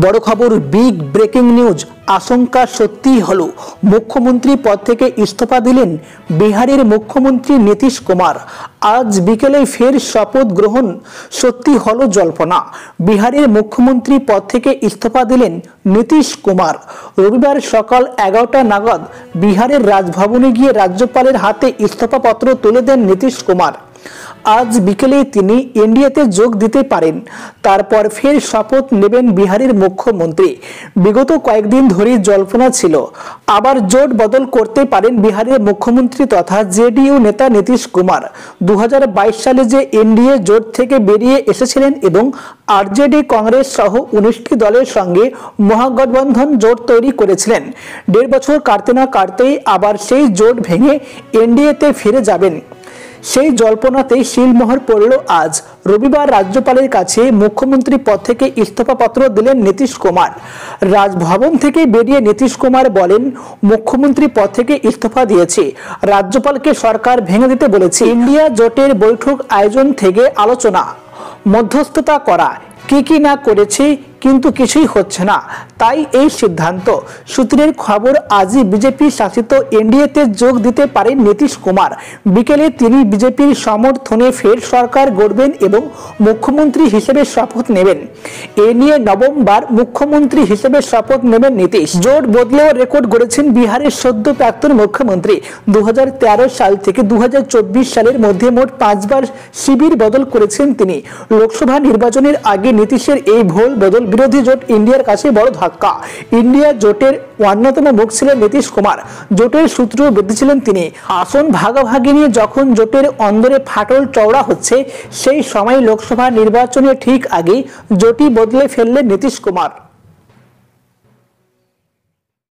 বড় খবর, big breaking news. আশঙ্কা সত্যি হলো, মুখ্যমন্ত্রী পদ থেকে ইস্তফা দিলেন বিহারের মুখ্যমন্ত্রী নীতিশ কুমার। আজ বিকেলে ফের শপথ গ্রহণ। সত্যি হলো জল্পনা, বিহারের মুখ্যমন্ত্রী পদ থেকে ইস্তফা দিলেন নীতিশ কুমার। রবিবার সকাল 11টা নাগাদ বিহারের রাজভবনে গিয়ে রাজ্যপালের হাতে ইস্তফাপত্র তুলে দেন নীতিশ কুমার। আজ বিকেলে তিনি এনডিএতে যোগ দিতে পারেন, তারপর ফের শপথ নেবেন বিহারের মুখ্যমন্ত্রী। বিগত কয়েকদিন ধরে জল্পনা ছিল আবার জোট বদল করতে পারেন বিহারের মুখ্যমন্ত্রী তথা জেডিইউ নেতা নীতিশ কুমার। 2022 সালে যে এনডিএ জোট থেকে বেরিয়ে এসেছিলেন এবং আরজেডি, কংগ্রেস সহ 19টি দলের সঙ্গে মহাগঠবন্ধন জোট তৈরি করেছিলেন। 1.5 বছর কাটতে না কাটতেই আবার সেই জোট ভেঙে এনডিএতে ফিরে যাবেন, সেই জল্পনাতেই শিলমোহর পড়ল আজ। রবিবার রাজ্যপালের কাছে মুখ্যমন্ত্রী পদ থেকে ইস্তফাপত্র দিলেন নীতিশ কুমার। রাজভবন থেকে বেরিয়ে নীতিশ কুমার বলেন, মুখ্যমন্ত্রী পদ থেকে ইস্তফা দিয়েছি, রাজ্যপালকে সরকার ভেঙে দিতে বলেছি। ইন্ডিয়া জোটের বৈঠক আয়োজন থেকে আলোচনা, মধ্যস্থতা করা, কি না করেছি, কিন্তু কিছুই হচ্ছে না, তাই এই সিদ্ধান্ত। সূত্রের খবর, আজই বিজেপি শাসিত এনডিএতে যোগ দিতে পারেন নীতিশ কুমার। বিকেলে তিনি বিজেপির সমর্থনে ফের সরকার গড়বেন এবং মুখ্যমন্ত্রী হিসেবে শপথ নেবেন। এ নিয়ে নবমবার মুখ্যমন্ত্রী হিসেবে শপথ নেবেন নীতিশ। জোট বদলেও রেকর্ড গড়েছেন বিহারের সদ্য প্রাক্তন মুখ্যমন্ত্রী। 2013 সাল থেকে 2024 সালের মধ্যে মোট 5 বার শিবির বদল করেছেন তিনি। লোকসভা নির্বাচনের আগে নীতিশের এই ভুল বদল বিরোধী জোট ইন্ডিয়ার কাছে বড় ধাক্কা। ইন্ডিয়া জোটের অন্যতম মুখ ছিলেন নীতিশ কুমার, জোটের সূত্র বেঁধেছিলেন তিনি। আসন ভাগাভাগি নিয়ে যখন জোটের অন্দরে ফাটল চওড়া হচ্ছে, সেই সময় লোকসভা নির্বাচনের ঠিক আগেই জোটই বদলে ফেললেন নীতিশ কুমার।